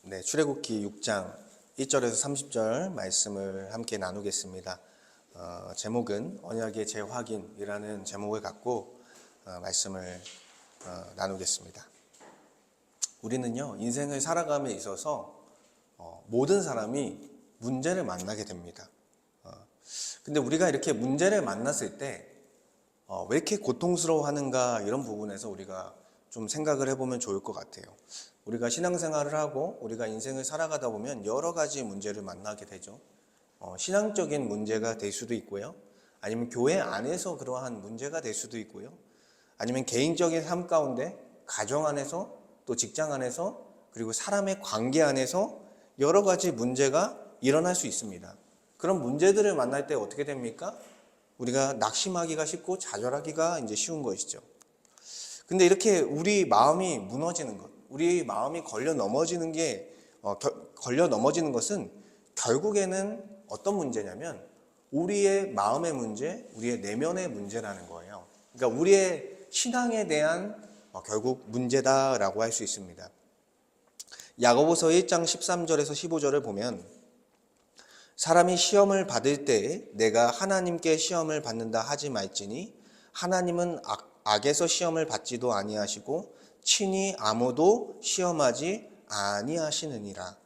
네, 출애굽기 6장 1절에서 30절 말씀을 함께 나누겠습니다. 제목은 언약의 재확인이라는 제목을 갖고 말씀을 나누겠습니다. 우리는요, 인생을 살아감에 있어서 모든 사람이 문제를 만나게 됩니다. 근데 우리가 이렇게 문제를 만났을 때 왜 이렇게 고통스러워하는가, 이런 부분에서 우리가 좀 생각을 해보면 좋을 것 같아요. 우리가 신앙생활을 하고 우리가 인생을 살아가다 보면 여러 가지 문제를 만나게 되죠. 신앙적인 문제가 될 수도 있고요, 아니면 교회 안에서 그러한 문제가 될 수도 있고요, 아니면 개인적인 삶 가운데, 가정 안에서, 또 직장 안에서, 그리고 사람의 관계 안에서 여러 가지 문제가 일어날 수 있습니다. 그런 문제들을 만날 때 어떻게 됩니까? 우리가 낙심하기가 쉽고 좌절하기가 이제 쉬운 것이죠. 근데 이렇게 우리 마음이 무너지는 것, 우리 마음이 걸려 넘어지는 것은 결국에는 어떤 문제냐면 우리의 마음의 문제, 우리의 내면의 문제라는 거예요. 그러니까 우리의 신앙에 대한 결국 문제다라고 할 수 있습니다. 야고보서 1장 13절에서 15절을 보면, 사람이 시험을 받을 때 내가 하나님께 시험을 받는다 하지 말지니 하나님은 악에서 시험을 받지도 아니하시고 친히 아무도 시험하지 아니하시느니라.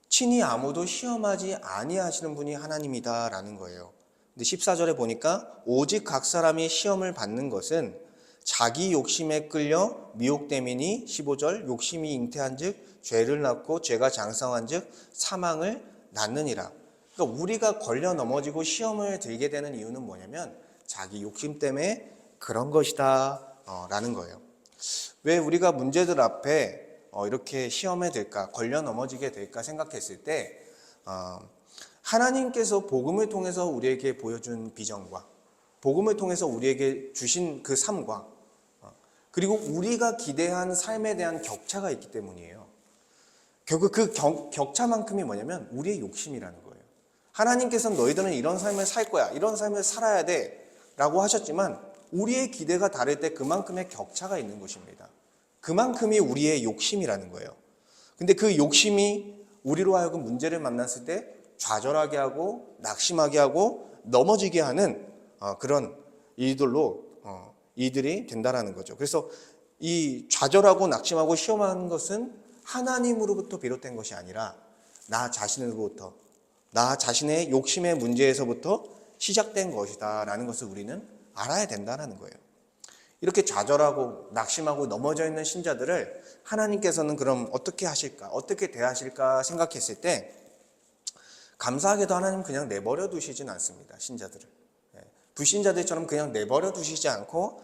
친히 아무도 시험하지 아니하시는 분이 하나님이다 라는 거예요. 근데 14절에 보니까 오직 각 사람이 시험을 받는 것은 자기 욕심에 끌려 미혹됨이니, 15절, 욕심이 잉태한 즉 죄를 낳고 죄가 장성한 즉 사망을 낳느니라. 그러니까 우리가 걸려 넘어지고 시험을 들게 되는 이유는 뭐냐면 자기 욕심 때문에 그런 것이다 라는 거예요. 왜 우리가 문제들 앞에 이렇게 시험에 들까, 걸려 넘어지게 될까 생각했을 때 하나님께서 복음을 통해서 우리에게 보여준 비전과, 복음을 통해서 우리에게 주신 그 삶과, 그리고 우리가 기대한 삶에 대한 격차가 있기 때문이에요. 결국 그 격차만큼이 뭐냐면 우리의 욕심이라는 거예요. 하나님께서는 너희들은 이런 삶을 살 거야, 이런 삶을 살아야 돼 라고 하셨지만 우리의 기대가 다를 때 그만큼의 격차가 있는 것입니다. 그만큼이 우리의 욕심이라는 거예요. 근데 그 욕심이 우리로 하여금 문제를 만났을 때 좌절하게 하고 낙심하게 하고 넘어지게 하는 그런 일들이 된다라는 거죠. 그래서 이 좌절하고 낙심하고 시험하는 것은 하나님으로부터 비롯된 것이 아니라 나 자신으로부터, 나 자신의 욕심의 문제에서부터 시작된 것이다 라는 것을 우리는 알아야 된다는 거예요. 이렇게 좌절하고 낙심하고 넘어져 있는 신자들을 하나님께서는 그럼 어떻게 하실까, 어떻게 대하실까 생각했을 때, 감사하게도 하나님은 그냥 내버려 두시진 않습니다. 신자들을. 불신자들처럼 그냥 내버려 두시지 않고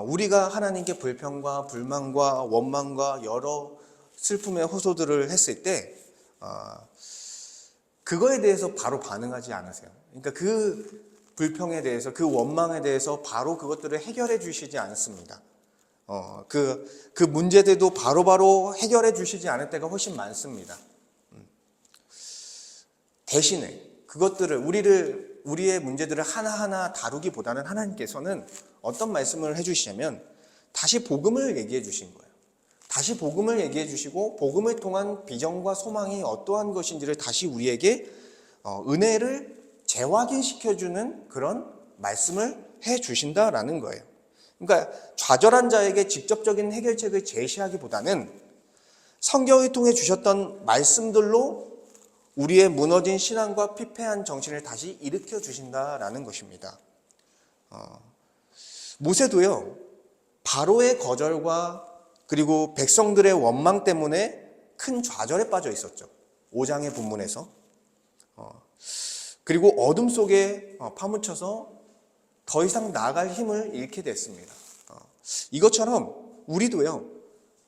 우리가 하나님께 불평과 불만과 원망과 여러 슬픔의 호소들을 했을 때 그거에 대해서 바로 반응하지 않으세요. 그러니까 그 불평에 대해서, 그 원망에 대해서 바로 그것들을 해결해 주시지 않습니다. 그 문제들도 바로바로 해결해 주시지 않을 때가 훨씬 많습니다. 대신에 그것들을, 우리의 문제들을 하나하나 다루기보다는 하나님께서는 어떤 말씀을 해주시냐면 다시 복음을 얘기해 주신 거예요. 다시 복음을 얘기해 주시고 복음을 통한 비전과 소망이 어떠한 것인지를 다시 우리에게 은혜를 재확인시켜주는 그런 말씀을 해 주신다라는 거예요. 그러니까 좌절한 자에게 직접적인 해결책을 제시하기보다는 성경을 통해 주셨던 말씀들로 우리의 무너진 신앙과 피폐한 정신을 다시 일으켜 주신다라는 것입니다. 모세도요, 바로의 거절과 그리고 백성들의 원망 때문에 큰 좌절에 빠져 있었죠. 5장의 본문에서. 그리고 어둠 속에 파묻혀서 더 이상 나아갈 힘을 잃게 됐습니다. 이것처럼 우리도요,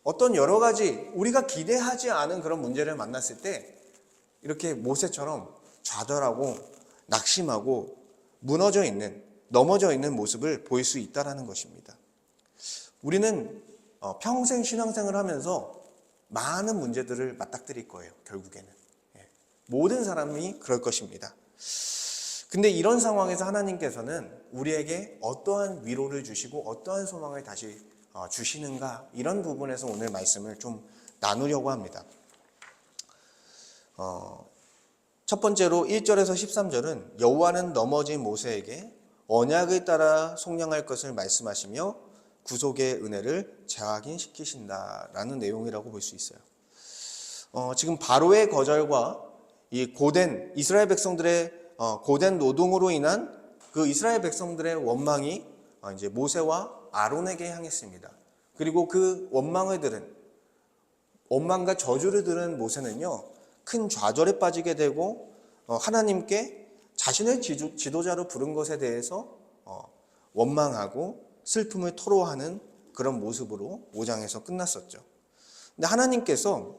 어떤 여러 가지 우리가 기대하지 않은 그런 문제를 만났을 때 이렇게 모세처럼 좌절하고 낙심하고 무너져 있는, 넘어져 있는 모습을 보일 수 있다는 것입니다. 우리는 평생 신앙생활을 하면서 많은 문제들을 맞닥뜨릴 거예요. 결국에는 모든 사람이 그럴 것입니다. 근데 이런 상황에서 하나님께서는 우리에게 어떠한 위로를 주시고 어떠한 소망을 다시 주시는가, 이런 부분에서 오늘 말씀을 좀 나누려고 합니다. 첫 번째로 1절에서 13절은 여호와는 넘어진 모세에게 언약을 따라 속량할 것을 말씀하시며 구속의 은혜를 재확인시키신다라는 내용이라고 볼 수 있어요. 지금 바로의 거절과 이 고된 이스라엘 백성들의 고된 노동으로 인한 그 이스라엘 백성들의 원망이 이제 모세와 아론에게 향했습니다. 그리고 그 원망과 저주를 들은 모세는요, 큰 좌절에 빠지게 되고 하나님께 자신을 지도자로 부른 것에 대해서 원망하고 슬픔을 토로하는 그런 모습으로 5장에서 끝났었죠. 근데 하나님께서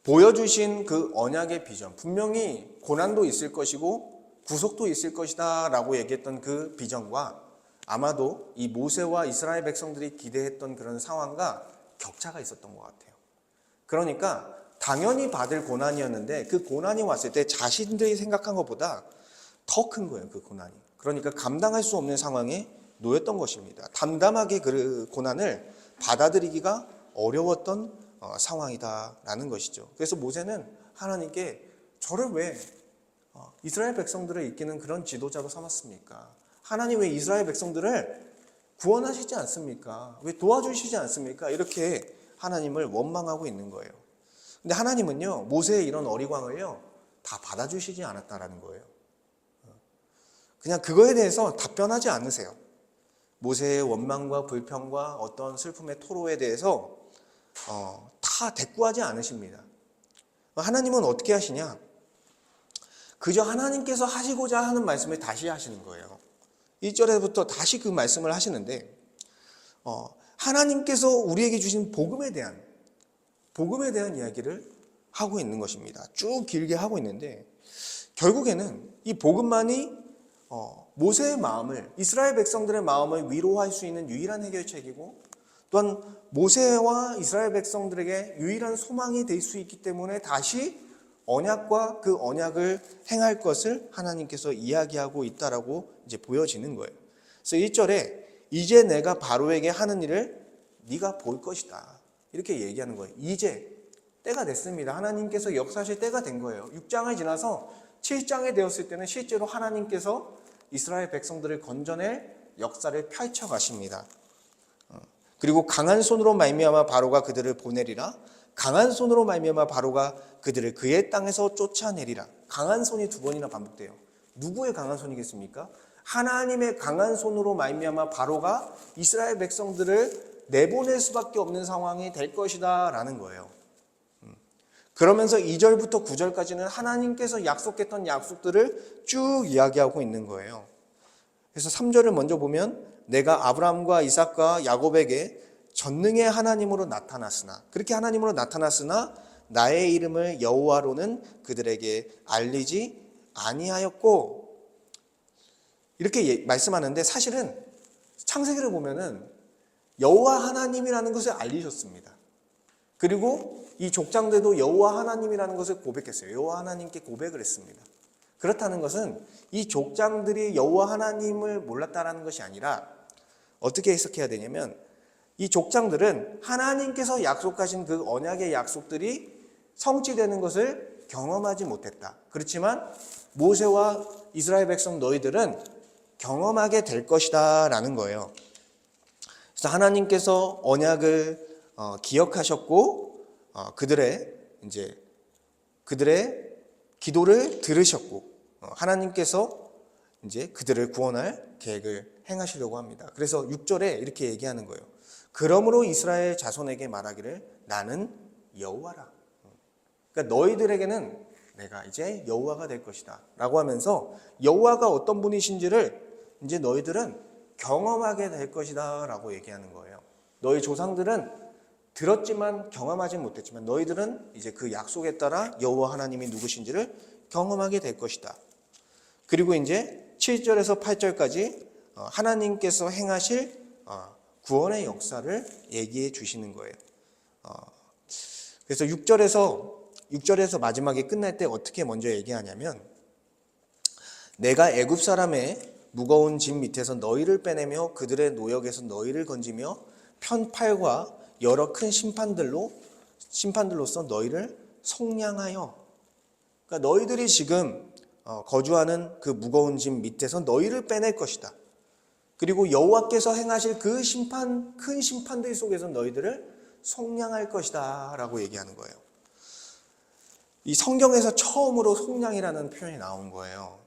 보여주신 그 언약의 비전, 분명히 고난도 있을 것이고 구속도 있을 것이다 라고 얘기했던 그 비전과 아마도 이 모세와 이스라엘 백성들이 기대했던 그런 상황과 격차가 있었던 것 같아요. 그러니까 당연히 받을 고난이었는데 그 고난이 왔을 때 자신들이 생각한 것보다 더 큰 거예요, 그 고난이. 그러니까 감당할 수 없는 상황에 놓였던 것입니다. 담담하게 그 고난을 받아들이기가 어려웠던 상황이다라는 것이죠. 그래서 모세는 하나님께 저를 왜 이스라엘 백성들을 이끄는 그런 지도자로 삼았습니까? 하나님 왜 이스라엘 백성들을 구원하시지 않습니까? 왜 도와주시지 않습니까? 이렇게 하나님을 원망하고 있는 거예요. 근데 하나님은요, 모세의 이런 어리광을요, 다 받아주시지 않았다라는 거예요. 그냥 그거에 대해서 답변하지 않으세요. 모세의 원망과 불평과 어떤 슬픔의 토로에 대해서 다 대꾸하지 않으십니다. 하나님은 어떻게 하시냐? 그저 하나님께서 하시고자 하는 말씀을 다시 하시는 거예요. 1절에부터 다시 그 말씀을 하시는데 하나님께서 우리에게 주신 복음에 대한 이야기를 하고 있는 것입니다. 쭉 길게 하고 있는데 결국에는 이 복음만이 모세의 마음을, 이스라엘 백성들의 마음을 위로할 수 있는 유일한 해결책이고 또한 모세와 이스라엘 백성들에게 유일한 소망이 될 수 있기 때문에 다시 언약과 그 언약을 행할 것을 하나님께서 이야기하고 있다라고 이제 보여지는 거예요. 그래서 1절에 이제 내가 바로에게 하는 일을 네가 볼 것이다. 이렇게 얘기하는 거예요. 이제 때가 됐습니다. 하나님께서 역사하실 때가 된 거예요. 6장을 지나서 7장에 되었을 때는 실제로 하나님께서 이스라엘 백성들을 건져낼 역사를 펼쳐 가십니다. 그리고 강한 손으로 말미암아 바로가 그들을 보내리라. 강한 손으로 말미암아 바로가 그들을 그의 땅에서 쫓아내리라. 강한 손이 두 번이나 반복돼요. 누구의 강한 손이겠습니까? 하나님의 강한 손으로 말미암아 바로가 이스라엘 백성들을 내보낼 수밖에 없는 상황이 될 것이다 라는 거예요. 그러면서 2절부터 9절까지는 하나님께서 약속했던 약속들을 쭉 이야기하고 있는 거예요. 그래서 3절을 먼저 보면 내가 아브라함과 이삭과 야곱에게 전능의 하나님으로 나타났으나, 그렇게 하나님으로 나타났으나 나의 이름을 여호와로는 그들에게 알리지 아니하였고, 이렇게 말씀하는데 사실은 창세기를 보면은 여호와 하나님이라는 것을 알리셨습니다. 그리고 이 족장들도 여호와 하나님이라는 것을 고백했어요. 여호와 하나님께 고백을 했습니다. 그렇다는 것은 이 족장들이 여호와 하나님을 몰랐다라는 것이 아니라 어떻게 해석해야 되냐면 이 족장들은 하나님께서 약속하신 그 언약의 약속들이 성취되는 것을 경험하지 못했다. 그렇지만 모세와 이스라엘 백성 너희들은 경험하게 될 것이다 라는 거예요. 그래서 하나님께서 언약을 기억하셨고 그들의 기도를 들으셨고 하나님께서 이제 그들을 구원할 계획을 행하시려고 합니다. 그래서 6절에 이렇게 얘기하는 거예요. 그러므로 이스라엘 자손에게 말하기를 나는 여호와라. 그러니까 너희들에게는 내가 이제 여호와가 될 것이다 라고 하면서 여호와가 어떤 분이신지를 이제 너희들은 경험하게 될 것이다 라고 얘기하는 거예요. 너희 조상들은 들었지만 경험하지 못했지만 너희들은 이제 그 약속에 따라 여호와 하나님이 누구신지를 경험하게 될 것이다. 그리고 이제 7절에서 8절까지 하나님께서 행하실 구원의 역사를 얘기해 주시는 거예요. 그래서 6절에서 마지막에 끝날 때 어떻게 먼저 얘기하냐면 내가 애굽 사람의 무거운 짐 밑에서 너희를 빼내며 그들의 노역에서 너희를 건지며 편팔과 여러 큰 심판들로서 너희를 속량하여. 그러니까 너희들이 지금 거주하는 그 무거운 짐 밑에서 너희를 빼낼 것이다. 그리고 여호와께서 행하실 그 심판, 큰 심판들 속에서 너희들을 속량할 것이다 라고 얘기하는 거예요. 이 성경에서 처음으로 속량이라는 표현이 나온 거예요.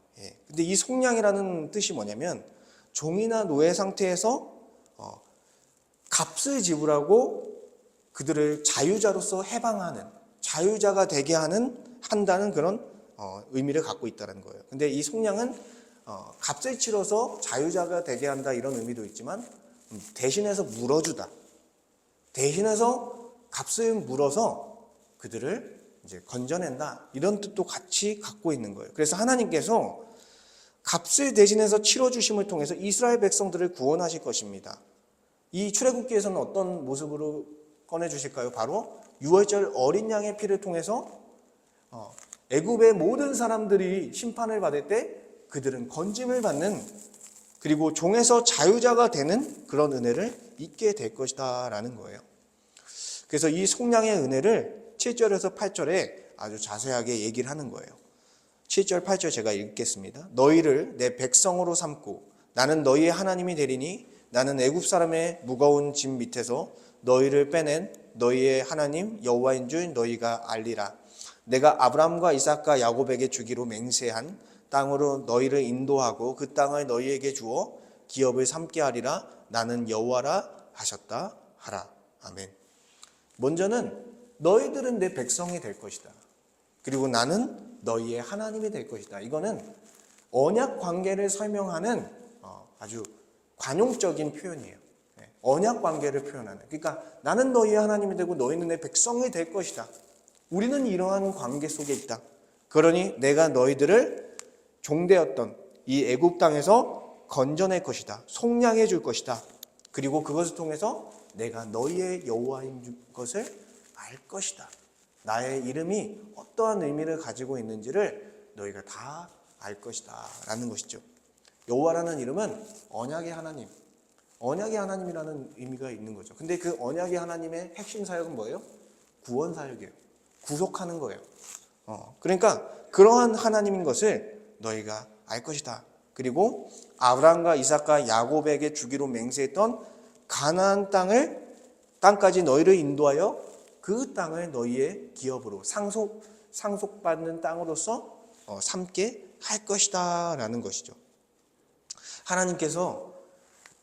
근데 이 속량이라는 뜻이 뭐냐면 종이나 노예 상태에서 값을 지불하고 그들을 자유자로서 해방하는, 자유자가 되게 한다는 그런 의미를 갖고 있다는 거예요. 근데 이 속량은 값을 치러서 자유자가 되게 한다 이런 의미도 있지만 대신해서 물어주다. 대신해서 값을 물어서 그들을 이제 건져낸다. 이런 뜻도 같이 갖고 있는 거예요. 그래서 하나님께서 값을 대신해서 치러주심을 통해서 이스라엘 백성들을 구원하실 것입니다. 이 출애굽기에서는 어떤 모습으로 꺼내주실까요? 바로 유월절 어린 양의 피를 통해서 애굽의 모든 사람들이 심판을 받을 때 그들은 건짐을 받는, 그리고 종에서 자유자가 되는 그런 은혜를 잊게 될 것이다 라는 거예요. 그래서 이 속량의 은혜를 7절에서 8절에 아주 자세하게 얘기를 하는 거예요. 7절 8절 제가 읽겠습니다. 너희를 내 백성으로 삼고 나는 너희의 하나님이 되리니 나는 애굽 사람의 무거운 짐 밑에서 너희를 빼낸 너희의 하나님 여호와인 줄 너희가 알리라. 내가 아브라함과 이삭과 야곱에게 주기로 맹세한 땅으로 너희를 인도하고 그 땅을 너희에게 주어 기업을 삼게 하리라. 나는 여호와라 하셨다 하라. 아멘. 먼저는 너희들은 내 백성이 될 것이다. 그리고 나는 너희의 하나님이 될 것이다. 이거는 언약 관계를 설명하는 아주 관용적인 표현이에요. 언약 관계를 표현하는. 그러니까 나는 너희의 하나님이 되고 너희는 내 백성이 될 것이다. 우리는 이러한 관계 속에 있다. 그러니 내가 너희들을 종되었던 이 애굽 땅에서 건져낼 것이다. 속량해 줄 것이다. 그리고 그것을 통해서 내가 너희의 여호와인 것을 알 것이다. 나의 이름이 어떠한 의미를 가지고 있는지를 너희가 다 알 것이다 라는 것이죠. 여호와라는 이름은 언약의 하나님, 언약의 하나님이라는 의미가 있는 거죠. 근데 그 언약의 하나님의 핵심 사역은 뭐예요? 구원 사역이에요. 구속하는 거예요. 그러니까 그러한 하나님인 것을 너희가 알 것이다. 그리고 아브라함과 이삭과 야곱에게 주기로 맹세했던 가나안 땅까지 너희를 인도하여 그 땅을 너희의 기업으로 상속받는 땅으로서 삼게 할 것이다 라는 것이죠. 하나님께서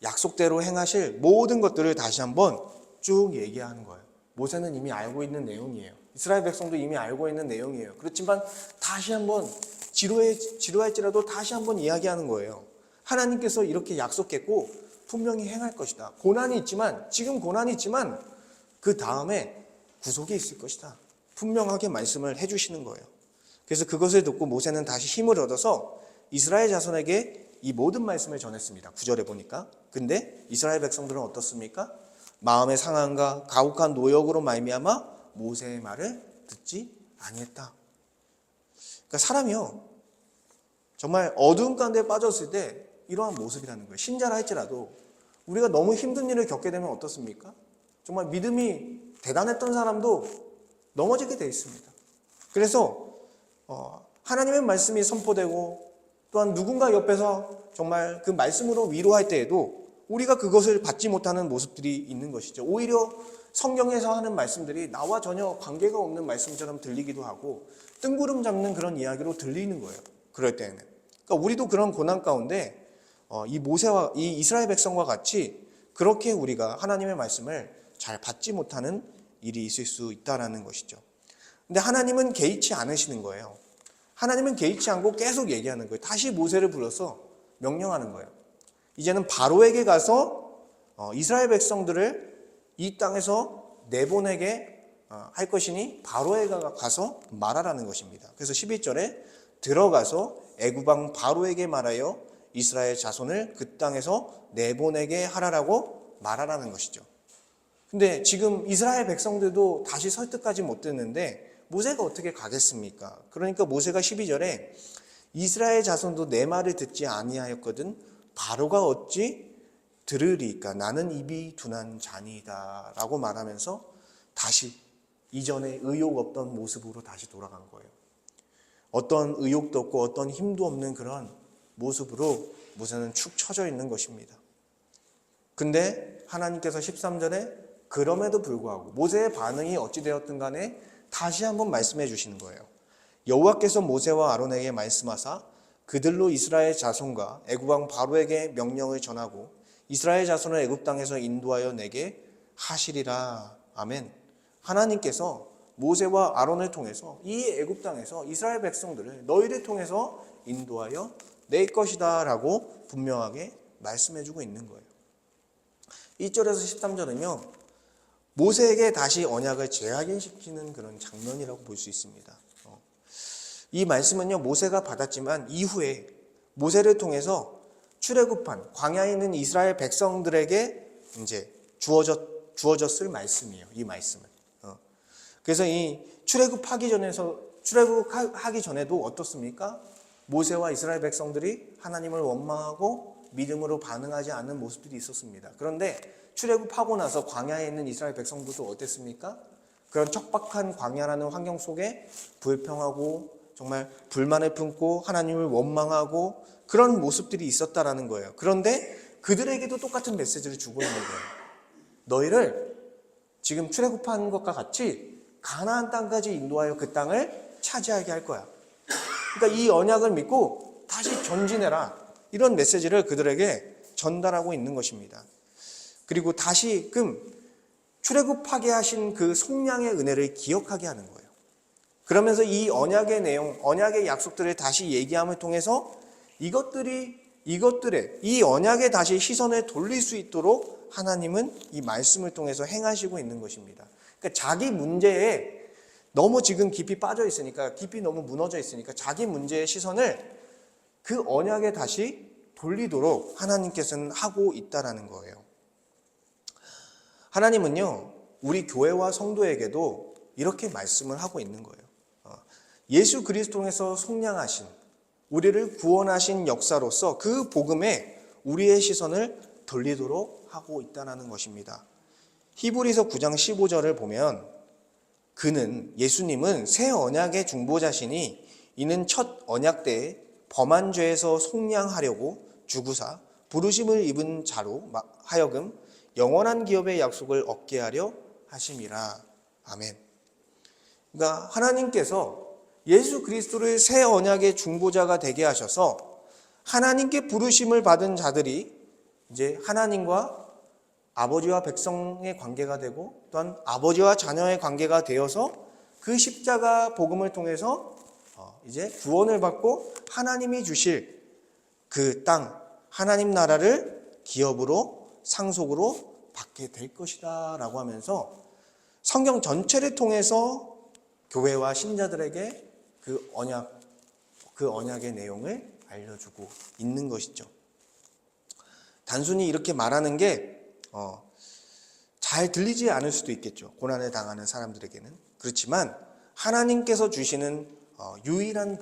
약속대로 행하실 모든 것들을 다시 한번 쭉 얘기하는 거예요. 모세는 이미 알고 있는 내용이에요. 이스라엘 백성도 이미 알고 있는 내용이에요. 그렇지만 다시 한번 지루할지라도 다시 한번 이야기하는 거예요. 하나님께서 이렇게 약속했고 분명히 행할 것이다. 고난이 있지만, 지금 고난이 있지만 그 다음에 구속이 있을 것이다. 분명하게 말씀을 해주시는 거예요. 그래서 그것을 듣고 모세는 다시 힘을 얻어서 이스라엘 자손에게 이 모든 말씀을 전했습니다. 9절에 보니까. 근데 이스라엘 백성들은 어떻습니까? 마음의 상함과 가혹한 노역으로 말미암아 모세의 말을 듣지 아니했다. 그러니까 사람이요, 정말 어두운 가운데 빠졌을 때 이러한 모습이라는 거예요. 신자라 할지라도 우리가 너무 힘든 일을 겪게 되면 어떻습니까? 정말 믿음이 대단했던 사람도 넘어지게 되어 있습니다. 그래서 하나님의 말씀이 선포되고 또한 누군가 옆에서 정말 그 말씀으로 위로할 때에도 우리가 그것을 받지 못하는 모습들이 있는 것이죠. 오히려 성경에서 하는 말씀들이 나와 전혀 관계가 없는 말씀처럼 들리기도 하고 뜬구름 잡는 그런 이야기로 들리는 거예요. 그럴 때는. 그러니까 우리도 그런 고난 가운데 이 모세와 이 이스라엘 백성과 같이 그렇게 우리가 하나님의 말씀을 잘 받지 못하는 일이 있을 수 있다는 것이죠. 근데 하나님은 개의치 않으시는 거예요. 하나님은 개의치 않고 계속 얘기하는 거예요. 다시 모세를 불러서 명령하는 거예요. 이제는 바로에게 가서 이스라엘 백성들을 이 땅에서 내보내게 할 것이니 바로에게 가서 말하라는 것입니다. 그래서 11절에 들어가서 애굽 왕 바로에게 말하여 이스라엘 자손을 그 땅에서 내보내게 하라라고 말하라는 것이죠. 근데 지금 이스라엘 백성들도 다시 설득까지 못 듣는데 모세가 어떻게 가겠습니까? 그러니까 모세가 12절에 이스라엘 자손도 내 말을 듣지 아니하였거든 바로가 어찌 들으리까? 나는 입이 둔한 자니이다 라고 말하면서 다시 이전에 의욕 없던 모습으로 다시 돌아간 거예요. 어떤 의욕도 없고 어떤 힘도 없는 그런 모습으로 모세는 축 처져 있는 것입니다. 근데 하나님께서 13절에 그럼에도 불구하고 모세의 반응이 어찌 되었든 간에 다시 한번 말씀해 주시는 거예요. 여호와께서 모세와 아론에게 말씀하사 그들로 이스라엘 자손과 애굽 왕 바로에게 명령을 전하고 이스라엘 자손을 애굽 땅에서 인도하여 내게 하시리라. 아멘. 하나님께서 모세와 아론을 통해서 이 애굽 땅에서 이스라엘 백성들을 너희를 통해서 인도하여 낼 것이다 라고 분명하게 말씀해 주고 있는 거예요. 1절에서 13절은요, 모세에게 다시 언약을 재확인시키는 그런 장면이라고 볼 수 있습니다. 이 말씀은요, 모세가 받았지만 이후에 모세를 통해서 출애굽한 광야에 있는 이스라엘 백성들에게 이제 주어졌을 말씀이에요. 이 말씀은. 그래서 이 출애굽하기 전에도 어떻습니까? 모세와 이스라엘 백성들이 하나님을 원망하고 믿음으로 반응하지 않는 모습들이 있었습니다. 그런데 출애굽하고 나서 광야에 있는 이스라엘 백성들도 어땠습니까? 그런 척박한 광야라는 환경 속에 불평하고 정말 불만을 품고 하나님을 원망하고 그런 모습들이 있었다라는 거예요. 그런데 그들에게도 똑같은 메시지를 주고 있는 거예요. 너희를 지금 출애굽한 것과 같이 가나안 땅까지 인도하여 그 땅을 차지하게 할 거야. 그러니까 이 언약을 믿고 다시 전진해라. 이런 메시지를 그들에게 전달하고 있는 것입니다. 그리고 다시금 출애굽하게 하신 그 속량의 은혜를 기억하게 하는 거예요. 그러면서 이 언약의 내용, 언약의 약속들을 다시 얘기함을 통해서 이것들의 이 언약에 다시 시선을 돌릴 수 있도록 하나님은 이 말씀을 통해서 행하시고 있는 것입니다. 그러니까 자기 문제에 너무 지금 깊이 빠져 있으니까, 깊이 너무 무너져 있으니까 자기 문제의 시선을 그 언약에 다시 돌리도록 하나님께서는 하고 있다라는 거예요. 하나님은요, 우리 교회와 성도에게도 이렇게 말씀을 하고 있는 거예요. 예수 그리스도 통해서 속량하신, 우리를 구원하신 역사로서 그 복음에 우리의 시선을 돌리도록 하고 있다는 것입니다. 히브리서 9장 15절을 보면 예수님은 새 언약의 중보자시니 이는 첫 언약 때에 범한 죄에서 속량하려고 주구사 부르심을 입은 자로 하여금 영원한 기업의 약속을 얻게 하려 하심이라. 아멘. 그러니까 하나님께서 예수 그리스도를 새 언약의 중보자가 되게 하셔서 하나님께 부르심을 받은 자들이 이제 하나님과 아버지와 백성의 관계가 되고 또한 아버지와 자녀의 관계가 되어서 그 십자가 복음을 통해서 이제 구원을 받고 하나님이 주실 그 땅, 하나님 나라를 기업으로 상속으로 받게 될 것이다 라고 하면서 성경 전체를 통해서 교회와 신자들에게 그 언약의 내용을 알려주고 있는 것이죠. 단순히 이렇게 말하는 게 잘 들리지 않을 수도 있겠죠. 고난을 당하는 사람들에게는. 그렇지만 하나님께서 주시는 유일한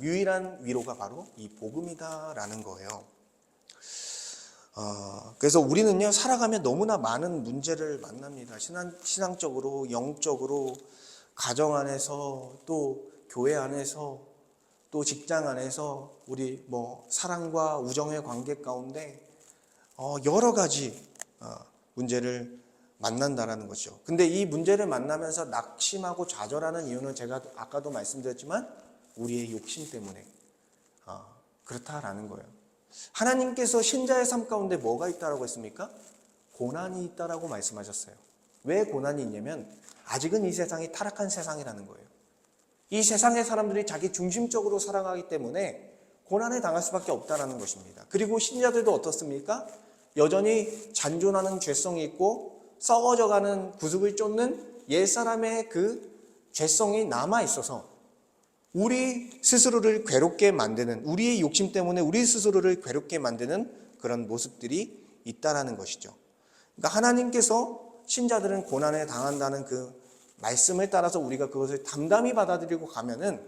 유일한 위로가 바로 이 복음이다라는 거예요. 그래서 우리는요, 살아가며 너무나 많은 문제를 만납니다. 신앙적으로, 영적으로, 가정 안에서, 또 교회 안에서, 또 직장 안에서, 우리 사랑과 우정의 관계 가운데 여러 가지 문제를 만난다라는 거죠. 근데 이 문제를 만나면서 낙심하고 좌절하는 이유는 제가 아까도 말씀드렸지만 우리의 욕심 때문에 그렇다라는 거예요. 하나님께서 신자의 삶 가운데 뭐가 있다라고 했습니까? 고난이 있다라고 말씀하셨어요. 왜 고난이 있냐면 아직은 이 세상이 타락한 세상이라는 거예요. 이 세상의 사람들이 자기 중심적으로 살아가기 때문에 고난을 당할 수밖에 없다라는 것입니다. 그리고 신자들도 어떻습니까? 여전히 잔존하는 죄성이 있고 썩어져가는 구습을 쫓는 옛사람의 그 죄성이 남아있어서 우리 스스로를 괴롭게 만드는, 우리의 욕심 때문에 우리 스스로를 괴롭게 만드는 그런 모습들이 있다라는 것이죠. 그러니까 하나님께서 신자들은 고난에 당한다는 그 말씀을 따라서 우리가 그것을 담담히 받아들이고 가면은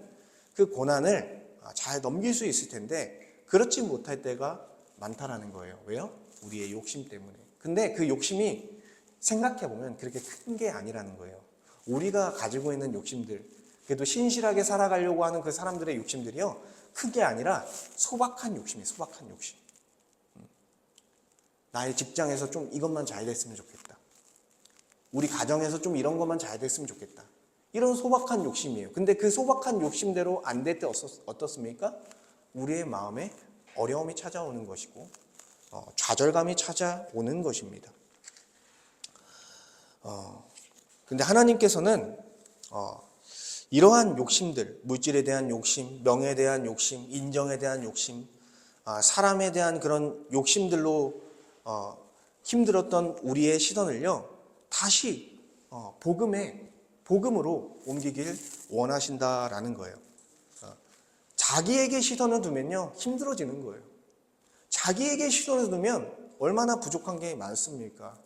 그 고난을 잘 넘길 수 있을 텐데 그렇지 못할 때가 많다라는 거예요. 왜요? 우리의 욕심 때문에. 근데 그 욕심이 생각해보면 그렇게 큰 게 아니라는 거예요. 우리가 가지고 있는 욕심들, 그래도 신실하게 살아가려고 하는 그 사람들의 욕심들이요, 크게 아니라 소박한 욕심이에요. 소박한 욕심. 나의 직장에서 좀 이것만 잘 됐으면 좋겠다. 우리 가정에서 좀 이런 것만 잘 됐으면 좋겠다. 이런 소박한 욕심이에요. 근데 그 소박한 욕심대로 안 될 때 어떻습니까? 우리의 마음에 어려움이 찾아오는 것이고 좌절감이 찾아오는 것입니다. 근데 하나님께서는 이러한 욕심들, 물질에 대한 욕심, 명예에 대한 욕심, 인정에 대한 욕심, 사람에 대한 그런 욕심들로 힘들었던 우리의 시선을요, 다시 복음으로 옮기길 원하신다라는 거예요. 자기에게 시선을 두면요, 힘들어지는 거예요. 자기에게 시선을 두면 얼마나 부족한 게 많습니까?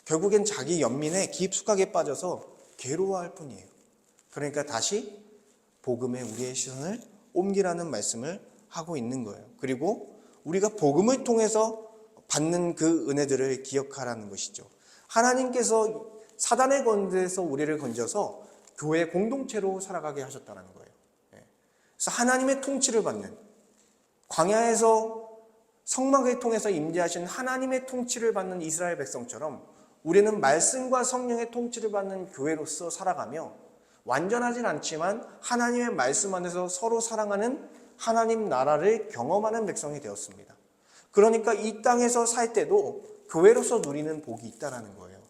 결국엔 자기 연민에 깊숙하게 빠져서 괴로워할 뿐이에요. 그러니까 다시 복음에 우리의 시선을 옮기라는 말씀을 하고 있는 거예요. 그리고 우리가 복음을 통해서 받는 그 은혜들을 기억하라는 것이죠. 하나님께서 사단의 권세에서 우리를 건져서 교회 공동체로 살아가게 하셨다는 거예요. 그래서 하나님의 통치를 받는, 광야에서 성막을 통해서 임재하신 하나님의 통치를 받는 이스라엘 백성처럼 우리는 말씀과 성령의 통치를 받는 교회로서 살아가며 완전하진 않지만 하나님의 말씀 안에서 서로 사랑하는 하나님 나라를 경험하는 백성이 되었습니다. 그러니까 이 땅에서 살 때도 교회로서 누리는 복이 있다는 거예요.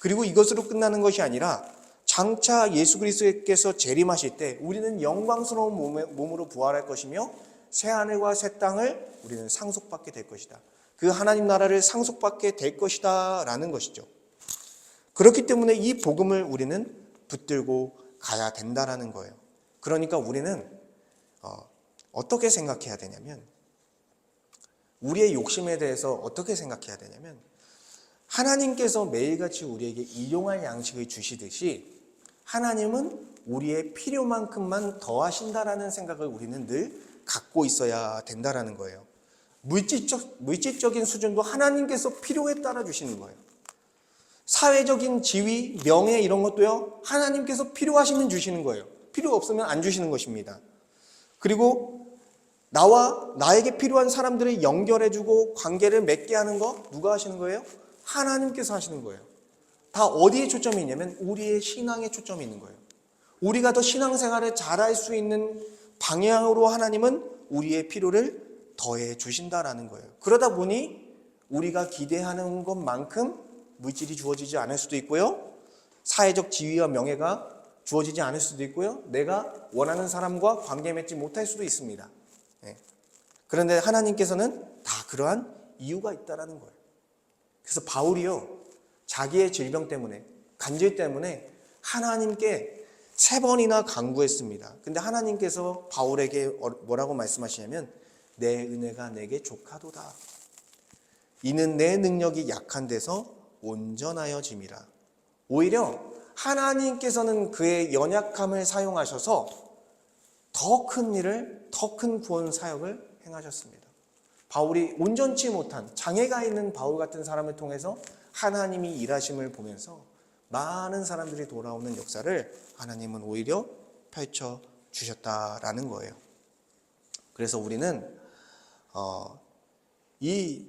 그리고 이것으로 끝나는 것이 아니라 장차 예수 그리스도께서 재림하실 때 우리는 영광스러운 몸으로 부활할 것이며 새하늘과 새 땅을 우리는 상속받게 될 것이다. 그 하나님 나라를 상속받게 될 것이다 라는 것이죠. 그렇기 때문에 이 복음을 우리는 붙들고 가야 된다라는 거예요. 그러니까 우리는 어떻게 생각해야 되냐면, 우리의 욕심에 대해서 어떻게 생각해야 되냐면, 하나님께서 매일같이 우리에게 일용할 양식을 주시듯이 하나님은 우리의 필요만큼만 더하신다라는 생각을 우리는 늘 갖고 있어야 된다라는 거예요. 물질적인 수준도 하나님께서 필요에 따라 주시는 거예요. 사회적인 지위, 명예 이런 것도요, 하나님께서 필요하시면 주시는 거예요. 필요 없으면 안 주시는 것입니다. 그리고 나에게 필요한 사람들을 연결해주고 관계를 맺게 하는 거 누가 하시는 거예요? 하나님께서 하시는 거예요. 다 어디에 초점이 있냐면 우리의 신앙에 초점이 있는 거예요. 우리가 더 신앙생활을 잘할 수 있는 방향으로 하나님은 우리의 필요를 더해 주신다라는 거예요. 그러다 보니 우리가 기대하는 것만큼 물질이 주어지지 않을 수도 있고요, 사회적 지위와 명예가 주어지지 않을 수도 있고요, 내가 원하는 사람과 관계 맺지 못할 수도 있습니다. 그런데 하나님께서는 다 그러한 이유가 있다라는 거예요. 그래서 바울이요, 자기의 질병 때문에, 간질 때문에 하나님께 3번이나 간구했습니다. 근데 하나님께서 바울에게 뭐라고 말씀하시냐면, 내 은혜가 내게 족하도다. 이는 내 능력이 약한 데서 온전하여 짐이라. 오히려 하나님께서는 그의 연약함을 사용하셔서 더 큰 일을, 더 큰 구원 사역을 행하셨습니다. 바울이 온전치 못한, 장애가 있는 바울 같은 사람을 통해서 하나님이 일하심을 보면서 많은 사람들이 돌아오는 역사를 하나님은 오히려 펼쳐 주셨다라는 거예요. 그래서 우리는 이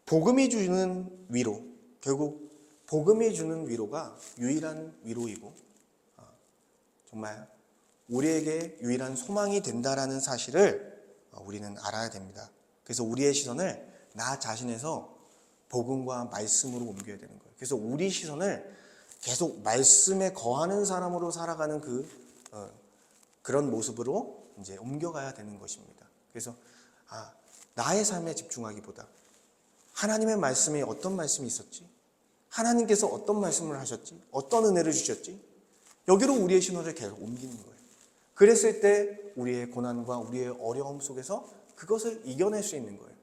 복음이 주는 위로, 결국 복음이 주는 위로가 유일한 위로이고 정말 우리에게 유일한 소망이 된다라는 사실을 우리는 알아야 됩니다. 그래서 우리의 시선을 나 자신에서 복음과 말씀으로 옮겨야 되는 거예요. 그래서 우리 시선을 계속 말씀에 거하는 사람으로 살아가는 그런 모습으로 이제 옮겨가야 되는 것입니다. 그래서 나의 삶에 집중하기보다 하나님의 말씀이 어떤 말씀이 있었지? 하나님께서 어떤 말씀을 하셨지? 어떤 은혜를 주셨지? 여기로 우리의 시선을 계속 옮기는 거예요. 그랬을 때 우리의 고난과 우리의 어려움 속에서 그것을 이겨낼 수 있는 거예요.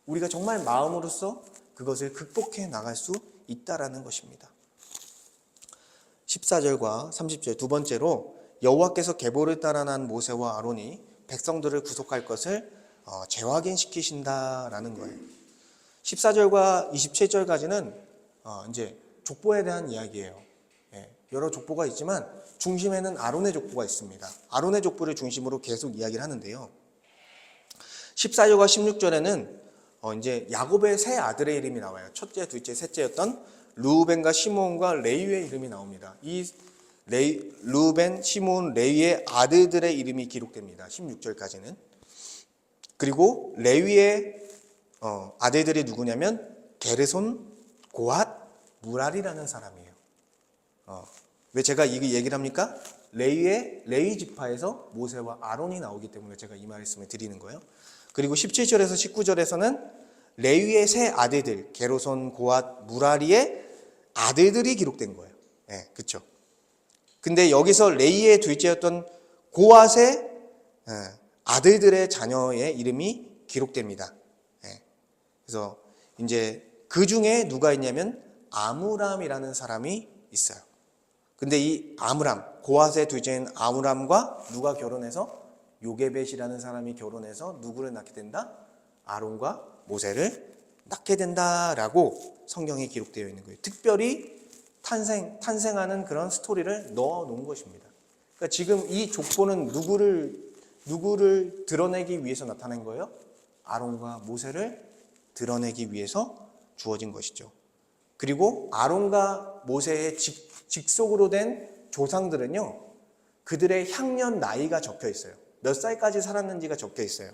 우리가 정말 마음으로써 그것을 극복해 나갈 수 있다라는 것입니다. 14절과 30절, 두 번째로 여호와께서 계보를 따라 난 모세와 아론이 백성들을 구속할 것을 재확인시키신다라는 거예요. 14절과 27절까지는 이제 족보에 대한 이야기예요. 여러 족보가 있지만 중심에는 아론의 족보가 있습니다. 아론의 족보를 중심으로 계속 이야기를 하는데요. 14절과 16절에는 이제 야곱의 세 아들의 이름이 나와요. 첫째, 둘째, 셋째였던 르우벤과 시므온과 레위의 이름이 나옵니다. 이 르우벤, 시므온, 레위의 아들들의 이름이 기록됩니다. 16절까지는. 그리고 레위의 아들들이 누구냐면 게르손, 고핫, 무랄이라는 사람이에요. 왜 제가 이 얘기를 합니까? 레위 지파에서 모세와 아론이 나오기 때문에 제가 이 말씀을 드리는 거예요. 그리고 17절에서 19절에서는 레위의 세 아들들, 게르손, 고핫, 무랄이의 아들들이 기록된 거예요. 네, 그렇죠. 근데 여기서 레위의 둘째였던 고핫의 아들들의 자녀의 이름이 기록됩니다. 네. 그래서 이제 그 중에 누가 있냐면 아므람이라는 사람이 있어요. 근데 이 아므람, 고핫의 둘째인 아므람과 누가 결혼해서 요게벳이라는 사람이 결혼해서 누구를 낳게 된다? 아론과 모세를 낳게 된다라고 성경에 기록되어 있는 거예요. 특별히 탄생하는 그런 스토리를 넣어 놓은 것입니다. 그러니까 지금 이 족보는 누구를 드러내기 위해서 나타낸 거예요? 아론과 모세를 드러내기 위해서 주어진 것이죠. 그리고 아론과 모세의 직속으로 된 조상들은요, 그들의 향년 나이가 적혀 있어요. 몇 살까지 살았는지가 적혀 있어요.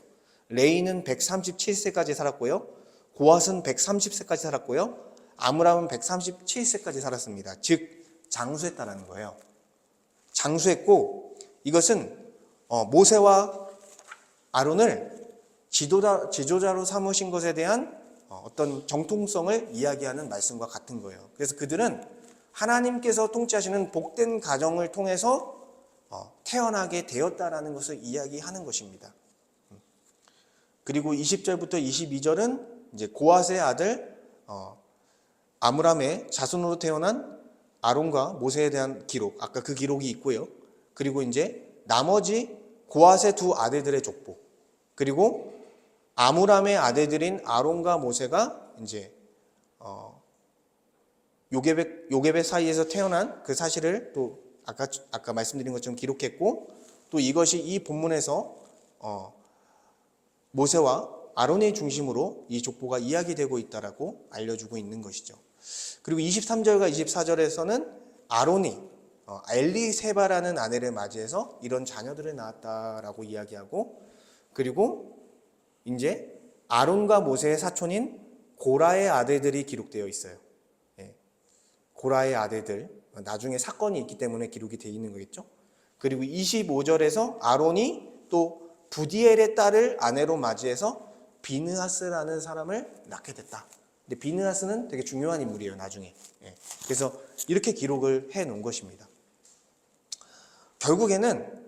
레이는 137세까지 살았고요. 고핫은 130세까지 살았고요. 아므람은 137세까지 살았습니다. 즉 장수했다는 거예요. 장수했고 이것은 모세와 아론을 지도자로 삼으신 것에 대한 어떤 정통성을 이야기하는 말씀과 같은 거예요. 그래서 그들은 하나님께서 통치하시는 복된 가정을 통해서 태어나게 되었다라는 것을 이야기하는 것입니다. 그리고 20절부터 22절은 이제 고핫의 아들 아므람의 자손으로 태어난 아론과 모세에 대한 기록, 아까 그 기록이 있고요. 그리고 이제 나머지 고핫의 두 아들들의 족보, 그리고 아므람의 아들들인 아론과 모세가 이제 요게벳 사이에서 태어난 그 사실을 또 아까 말씀드린 것처럼 기록했고, 또 이것이 이 본문에서 모세와 아론의 중심으로 이 족보가 이야기되고 있다라고 알려주고 있는 것이죠. 그리고 23절과 24절에서는 아론이 엘리세바라는 아내를 맞이해서 이런 자녀들을 낳았다라고 이야기하고, 그리고 이제 아론과 모세의 사촌인 고라의 아들들이 기록되어 있어요. 고라의 아들들, 나중에 사건이 있기 때문에 기록이 되어 있는 거겠죠. 그리고 25절에서 아론이 또 부디엘의 딸을 아내로 맞이해서 비느하스라는 사람을 낳게 됐다. 근데 비느하스는 되게 중요한 인물이에요, 나중에. 그래서 이렇게 기록을 해 놓은 것입니다. 결국에는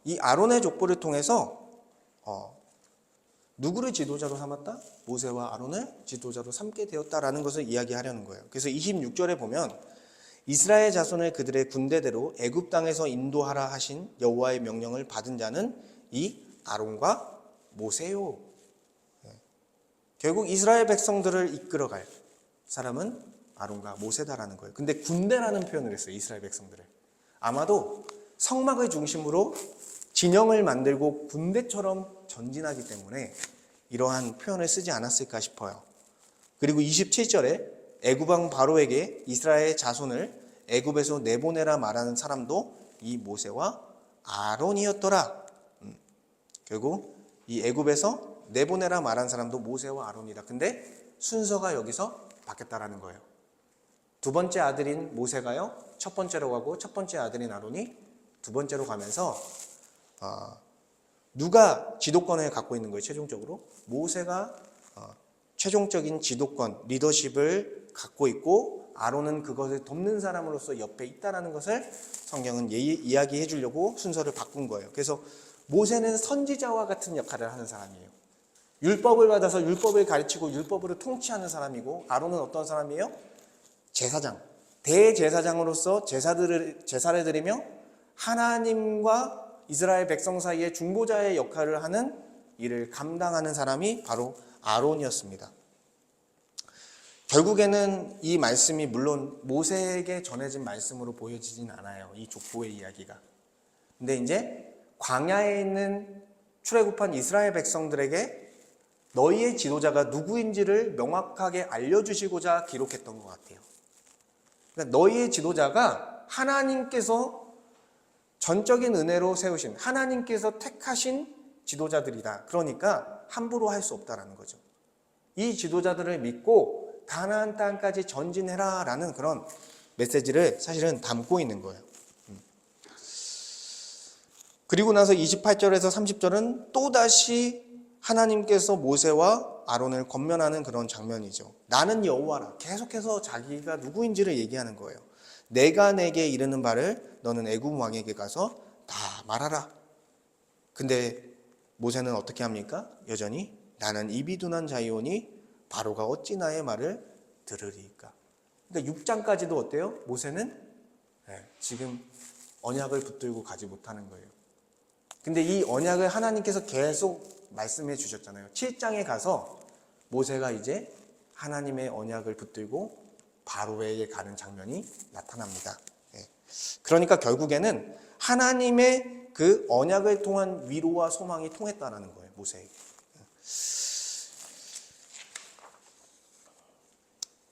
이 아론의 족보를 통해서 누구를 지도자로 삼았다? 모세와 아론을 지도자로 삼게 되었다라는 것을 이야기하려는 거예요. 그래서 26절에 보면 이스라엘 자손을 그들의 군대대로 애굽 땅에서 인도하라 하신 여호와의 명령을 받은 자는 이 아론과 모세요. 결국 이스라엘 백성들을 이끌어갈 사람은 아론과 모세다라는 거예요. 근데 군대라는 표현을 했어요, 이스라엘 백성들을. 아마도 성막을 중심으로 진영을 만들고 군대처럼 전진하기 때문에 이러한 표현을 쓰지 않았을까 싶어요. 그리고 27절에 애굽 왕 바로에게 이스라엘 자손을 애굽에서 내보내라 말하는 사람도 이 모세와 아론이었더라. 결국 이 애굽에서 내보내라 말한 사람도 모세와 아론이다. 근데 순서가 여기서 바뀌었다라는 거예요. 두 번째 아들인 모세가요, 첫 번째로 가고 첫 번째 아들인 아론이 두 번째로 가면서 누가 지도권을 갖고 있는 거예요? 최종적으로 모세가 최종적인 지도권, 리더십을 갖고 있고 아론은 그것을 돕는 사람으로서 옆에 있다라는 것을 성경은 이야기해 주려고 순서를 바꾼 거예요. 그래서 모세는 선지자와 같은 역할을 하는 사람이에요. 율법을 받아서 율법을 가르치고 율법으로 통치하는 사람이고, 아론은 어떤 사람이에요? 제사장, 대제사장으로서 제사를 드리며 하나님과 이스라엘 백성 사이의 중보자의 역할을 하는 일을 감당하는 사람이 바로 아론이었습니다. 결국에는 이 말씀이 물론 모세에게 전해진 말씀으로 보여지진 않아요. 이 족보의 이야기가. 근데 이제 광야에 있는 출애굽한 이스라엘 백성들에게 너희의 지도자가 누구인지를 명확하게 알려주시고자 기록했던 것 같아요. 그러니까 너희의 지도자가 하나님께서 전적인 은혜로 세우신, 하나님께서 택하신 지도자들이다. 그러니까 함부로 할 수 없다라는 거죠. 이 지도자들을 믿고 가나안 땅까지 전진해라 라는 그런 메시지를 사실은 담고 있는 거예요. 그리고 나서 28절에서 30절은 또다시 하나님께서 모세와 아론을 권면하는 그런 장면이죠. 나는 여호와라. 계속해서 자기가 누구인지를 얘기하는 거예요. 내가 내게 이르는 바를 너는 애굽 왕에게 가서 다 말하라. 근데 모세는 어떻게 합니까? 여전히 나는 입이 둔한 자이오니 바로가 어찌 나의 말을 들으리까. 그러니까 6장까지도 어때요? 모세는 지금 언약을 붙들고 가지 못하는 거예요. 근데 이 언약을 하나님께서 계속 말씀해 주셨잖아요. 7장에 가서 모세가 이제 하나님의 언약을 붙들고 바로에게 가는 장면이 나타납니다. 그러니까 결국에는 하나님의 그 언약을 통한 위로와 소망이 통했다는 거예요. 모세에게.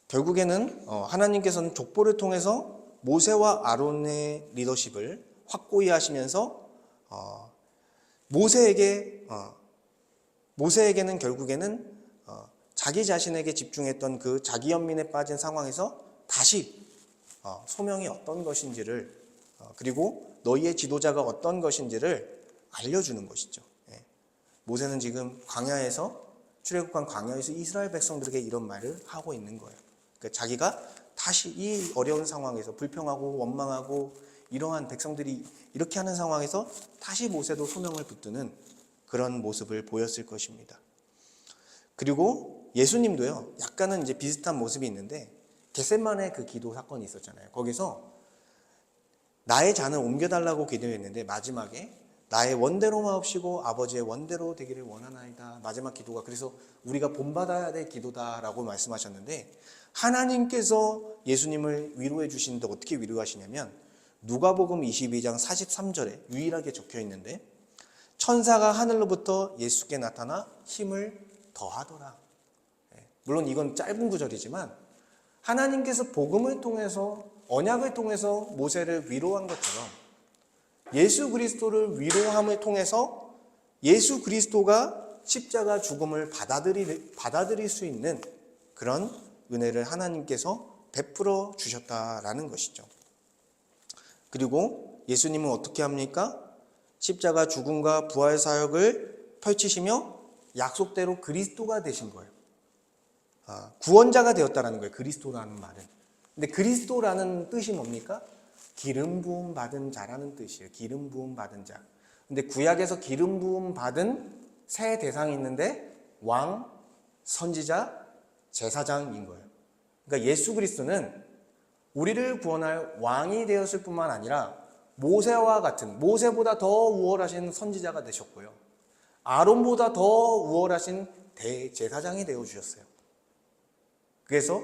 결국에는 하나님께서는 족보를 통해서 모세와 아론의 리더십을 확고히 하시면서 모세에게는 결국에는 자기 자신에게 집중했던 그 자기 연민에 빠진 상황에서 다시 소명이 어떤 것인지를 그리고 너희의 지도자가 어떤 것인지를 알려주는 것이죠. 모세는 지금 출애굽한 광야에서 이스라엘 백성들에게 이런 말을 하고 있는 거예요. 그러니까 자기가 다시 이 어려운 상황에서 불평하고 원망하고 이러한 백성들이 이렇게 하는 상황에서 다시 모세도 소명을 붙드는 그런 모습을 보였을 것입니다. 그리고 예수님도요, 약간은 이제 비슷한 모습이 있는데 겟세마네 그 기도 사건이 있었잖아요. 거기서 나의 잔을 옮겨달라고 기도했는데 마지막에 나의 원대로 마옵시고 아버지의 원대로 되기를 원하나이다. 마지막 기도가 그래서 우리가 본받아야 될 기도다라고 말씀하셨는데 하나님께서 예수님을 위로해 주시는데 어떻게 위로하시냐면 누가복음 22장 43절에 유일하게 적혀 있는데 천사가 하늘로부터 예수께 나타나 힘을 더하더라. 물론 이건 짧은 구절이지만 하나님께서 복음을 통해서 언약을 통해서 모세를 위로한 것처럼 예수 그리스도를 위로함을 통해서 예수 그리스도가 십자가 죽음을 받아들일 수 있는 그런 은혜를 하나님께서 베풀어 주셨다라는 것이죠. 그리고 예수님은 어떻게 합니까? 십자가 죽음과 부활 사역을 펼치시며 약속대로 그리스도가 되신 거예요. 구원자가 되었다라는 거예요. 그리스도라는 말은. 근데 그리스도라는 뜻이 뭡니까? 기름 부음 받은 자라는 뜻이에요. 기름 부음 받은 자. 근데 구약에서 기름 부음 받은 세 대상이 있는데 왕, 선지자, 제사장인 거예요. 그러니까 예수 그리스도는 우리를 구원할 왕이 되었을 뿐만 아니라 모세와 같은 모세보다 더 우월하신 선지자가 되셨고요. 아론보다 더 우월하신 대제사장이 되어 주셨어요. 그래서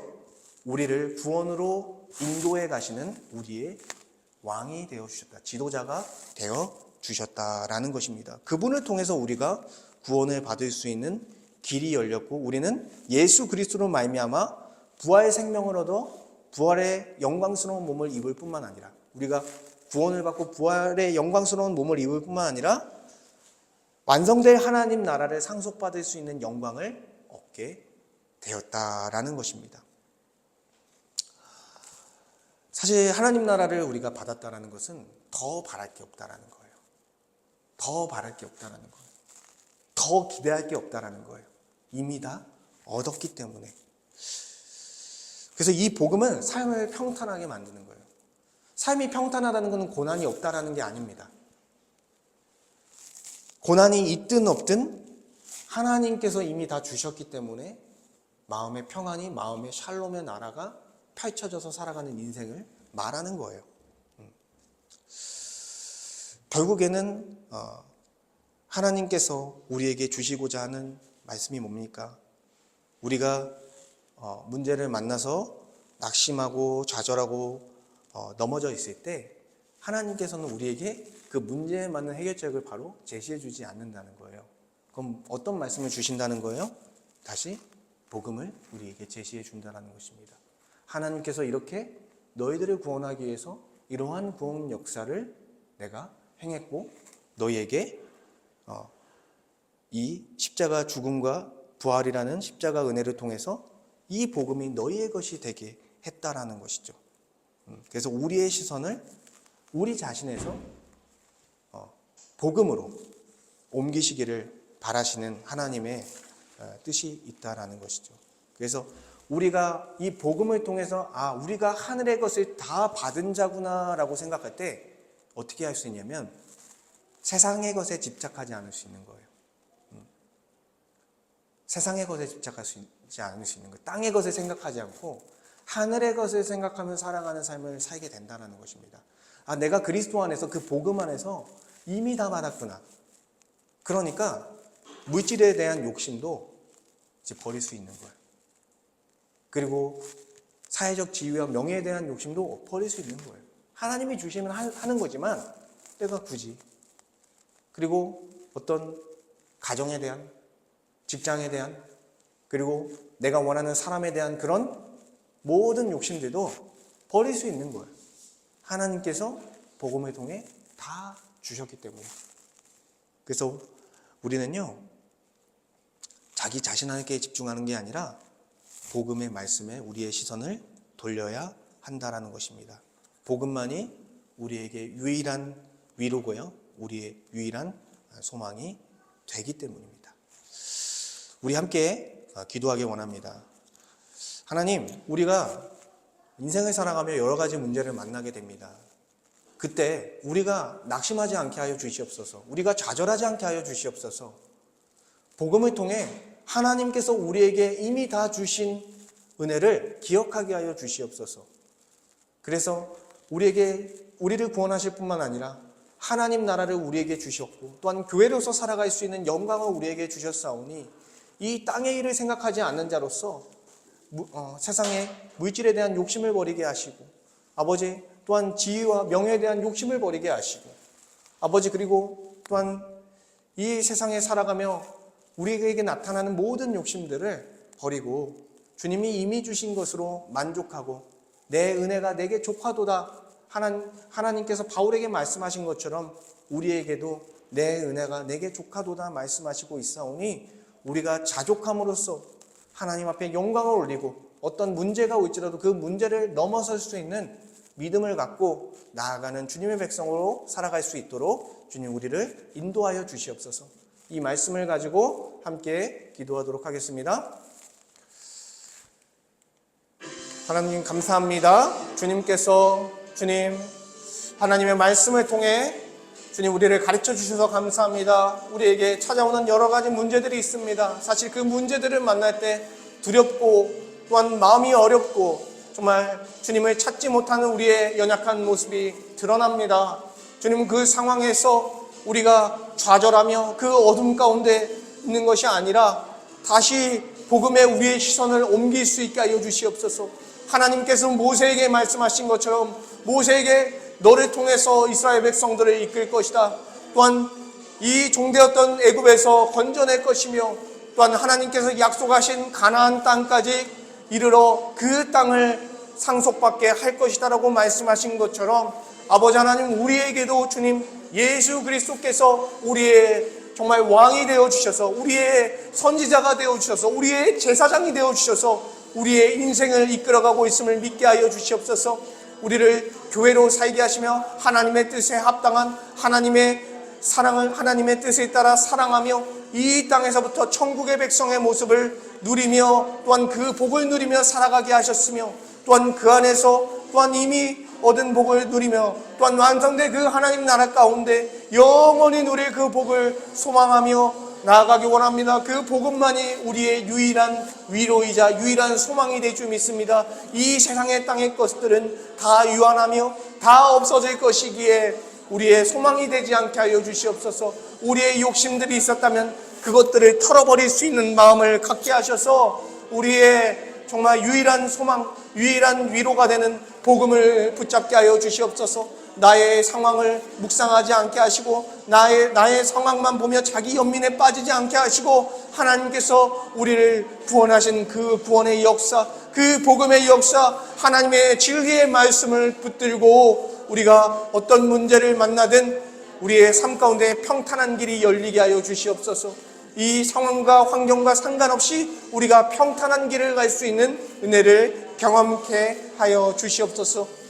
우리를 구원으로 인도해 가시는 우리의 왕이 되어 주셨다. 지도자가 되어 주셨다라는 것입니다. 그분을 통해서 우리가 구원을 받을 수 있는 길이 열렸고 우리는 예수 그리스도로 말미암아 부활의 생명을 얻어 부활의 영광스러운 몸을 입을 뿐만 아니라 우리가 구원을 받고 부활의 영광스러운 몸을 입을 뿐만 아니라 완성될 하나님 나라를 상속받을 수 있는 영광을 얻게 되었다라는 것입니다. 사실 하나님 나라를 우리가 받았다라는 것은 더 바랄 게 없다라는 거예요. 더 바랄 게 없다라는 거예요. 더 기대할 게 없다라는 거예요. 이미 다 얻었기 때문에. 그래서 이 복음은 삶을 평탄하게 만드는 거예요. 삶이 평탄하다는 것은 고난이 없다라는 게 아닙니다. 고난이 있든 없든 하나님께서 이미 다 주셨기 때문에 마음의 평안이 마음의 샬롬의 나라가 펼쳐져서 살아가는 인생을 말하는 거예요. 결국에는 하나님께서 우리에게 주시고자 하는 말씀이 뭡니까? 우리가 문제를 만나서 낙심하고 좌절하고 넘어져 있을 때 하나님께서는 우리에게 그 문제에 맞는 해결책을 바로 제시해 주지 않는다는 거예요. 그럼 어떤 말씀을 주신다는 거예요? 다시 복음을 우리에게 제시해 준다는 것입니다. 하나님께서 이렇게 너희들을 구원하기 위해서 이러한 구원 역사를 내가 행했고 너희에게 이 십자가 죽음과 부활이라는 십자가 은혜를 통해서 이 복음이 너희의 것이 되게 했다라는 것이죠. 그래서 우리의 시선을 우리 자신에서 복음으로 옮기시기를 바라시는 하나님의 뜻이 있다라는 것이죠. 그래서 우리가 이 복음을 통해서 우리가 하늘의 것을 다 받은 자구나라고 생각할 때 어떻게 할 수 있냐면 세상의 것에 집착하지 않을 수 있는 거예요. 세상의 것에 집착하지 않을 수 있는 거예요. 땅의 것을 생각하지 않고 하늘의 것을 생각하며 살아가는 삶을 살게 된다는 것입니다. 내가 그리스도 안에서 그 복음 안에서 이미 다 받았구나. 그러니까 물질에 대한 욕심도 이제 버릴 수 있는 거예요. 그리고 사회적 지위와 명예에 대한 욕심도 버릴 수 있는 거예요. 하나님이 주시면 하는 거지만 내가 굳이. 그리고 어떤 가정에 대한, 직장에 대한, 그리고 내가 원하는 사람에 대한 그런 모든 욕심들도 버릴 수 있는 거예요. 하나님께서 복음을 통해 다 주셨기 때문에. 그래서 우리는요, 자기 자신에게 집중하는 게 아니라 복음의 말씀에 우리의 시선을 돌려야 한다라는 것입니다. 복음만이 우리에게 유일한 위로고요, 우리의 유일한 소망이 되기 때문입니다. 우리 함께 기도하기 원합니다. 하나님, 우리가 인생을 살아가며 여러 가지 문제를 만나게 됩니다. 그때 우리가 낙심하지 않게 하여 주시옵소서. 우리가 좌절하지 않게 하여 주시옵소서. 복음을 통해 하나님께서 우리에게 이미 다 주신 은혜를 기억하게 하여 주시옵소서. 그래서 우리를 구원하실 뿐만 아니라 하나님 나라를 우리에게 주셨고 또한 교회로서 살아갈 수 있는 영광을 우리에게 주셨사오니 이 땅의 일을 생각하지 않는 자로서 세상의 물질에 대한 욕심을 버리게 하시고 아버지 또한 지위와 명예에 대한 욕심을 버리게 하시고 아버지 그리고 또한 이 세상에 살아가며 우리에게 나타나는 모든 욕심들을 버리고 주님이 이미 주신 것으로 만족하고 내 은혜가 내게 족하도다 하나님께서 바울에게 말씀하신 것처럼 우리에게도 내 은혜가 내게 족하도다 말씀하시고 있사오니 우리가 자족함으로써 하나님 앞에 영광을 올리고 어떤 문제가 올지라도 그 문제를 넘어설 수 있는 믿음을 갖고 나아가는 주님의 백성으로 살아갈 수 있도록 주님 우리를 인도하여 주시옵소서. 이 말씀을 가지고 함께 기도하도록 하겠습니다. 하나님 감사합니다. 주님 하나님의 말씀을 통해 주님 우리를 가르쳐 주셔서 감사합니다. 우리에게 찾아오는 여러 가지 문제들이 있습니다. 사실 그 문제들을 만날 때 두렵고 또한 마음이 어렵고 정말 주님을 찾지 못하는 우리의 연약한 모습이 드러납니다. 주님 그 상황에서 우리가 좌절하며 그 어둠 가운데 있는 것이 아니라 다시 복음에 우리의 시선을 옮길 수 있게 하여 주시옵소서. 하나님께서 모세에게 말씀하신 것처럼 모세에게 너를 통해서 이스라엘 백성들을 이끌 것이다. 또한 이 종되었던 애굽에서 건져낼 것이며 또한 하나님께서 약속하신 가나안 땅까지 이르러 그 땅을 상속받게 할 것이다 라고 말씀하신 것처럼 아버지 하나님 우리에게도 주님 예수 그리스도께서 우리의 정말 왕이 되어주셔서 우리의 선지자가 되어주셔서 우리의 제사장이 되어주셔서 우리의 인생을 이끌어가고 있음을 믿게 하여 주시옵소서. 우리를 교회로 살게 하시며 하나님의 뜻에 합당한 하나님의 사랑을 하나님의 뜻에 따라 사랑하며 이 땅에서부터 천국의 백성의 모습을 누리며 또한 그 복을 누리며 살아가게 하셨으며 또한 그 안에서 또한 이미 얻은 복을 누리며 또한 완성된 그 하나님 나라 가운데 영원히 누릴 그 복을 소망하며 나아가기 원합니다. 그 복음만이 우리의 유일한 위로이자 유일한 소망이 될 줄 믿습니다. 이 세상의 땅의 것들은 다 유한하며 다 없어질 것이기에 우리의 소망이 되지 않게 하여 주시옵소서. 우리의 욕심들이 있었다면 그것들을 털어버릴 수 있는 마음을 갖게 하셔서 우리의 정말 유일한 소망, 유일한 위로가 되는 복음을 붙잡게 하여 주시옵소서. 나의 상황을 묵상하지 않게 하시고 나의 상황만 보며 자기 연민에 빠지지 않게 하시고 하나님께서 우리를 구원하신 그 구원의 역사, 그 복음의 역사, 하나님의 진리의 말씀을 붙들고 우리가 어떤 문제를 만나든 우리의 삶 가운데 평탄한 길이 열리게 하여 주시옵소서. 이 상황과 환경과 상관없이 우리가 평탄한 길을 갈 수 있는 은혜를 경험케 하여 주시옵소서.